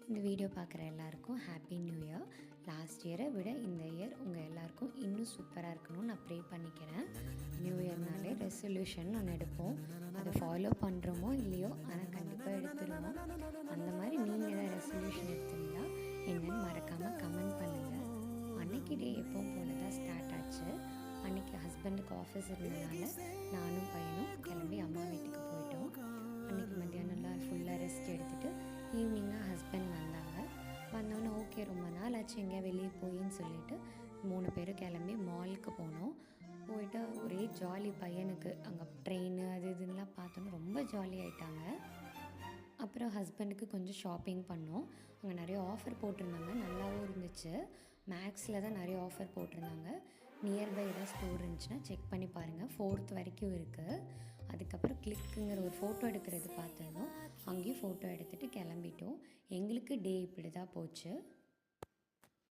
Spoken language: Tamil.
இந்த வீடியோ பார்க்குற எல்லாருக்கும் ஹாப்பி நியூ இயர். லாஸ்ட் இயரை விட இந்த இயர் உங்கள் எல்லாருக்கும் இன்னும் சூப்பராக இருக்கணும்னு நான் ப்ரே பண்ணிக்கிறேன். நியூ இயர்னாலே ரெசல்யூஷன் ஒன்று எடுப்போம். அதை ஃபாலோ பண்ணுறோமோ இல்லையோ, ஆனால் கண்டிப்பாக எடுத்துருவோம். அந்த மாதிரி நீங்கள் ஏதாவது ரெசல்யூஷன் எடுத்திருந்தா என்னன்னு மறக்காமல் கமெண்ட் பண்ணுங்கள். அன்னைக்கு டே எப்பவும் போல தான் ஸ்டார்ட் ஆச்சு. அன்றைக்கி ஹஸ்பண்டுக்கு ஆஃபீஸ் இருந்ததுனால நானும் பையனும் கிளம்பி அம்மா வீட்டுக்கு போயிட்டோம். அன்றைக்கி மத்தியானம்லாம் ஃபுல்லாக ரெஸ்ட் எடுத்துகிட்டு ஈவினிங்காக ஹஸ்பண்ட் வந்தோன்னே ஓகே ரொம்ப நாள் ஆச்சு எங்கேயா வெளியே போயின்னு சொல்லிவிட்டு 3 பேரும் கிளம்பி மாலுக்கு போனோம். போயிட்டு ஒரே ஜாலி. பையனுக்கு அங்கே ட்ரெயின் அது இதுன்னெலாம் பார்த்தோன்னா ரொம்ப ஜாலி ஆகிட்டாங்க. அப்புறம் ஹஸ்பண்டுக்கு கொஞ்சம் ஷாப்பிங் பண்ணோம். அங்கே நிறைய ஆஃபர் போட்டிருந்தாங்க, நல்லாவும் இருந்துச்சு. மேக்ஸில் தான் நிறைய ஆஃபர் போட்டிருந்தாங்க. நியர்பை ஏதாவது ஸ்டோர் இருந்துச்சுன்னா செக் பண்ணி பாருங்கள். 4th வரைக்கும் இருக்குது. அதுக்கப்புறம் கிளிக்குங்கிற ஒரு ஃபோட்டோ எடுக்கிறது பார்த்ததும் அங்கேயும் ஃபோட்டோ எடுத்துகிட்டு கிளம்பிட்டோம். எங்களுக்கு டே இப்படி தான் போச்சு.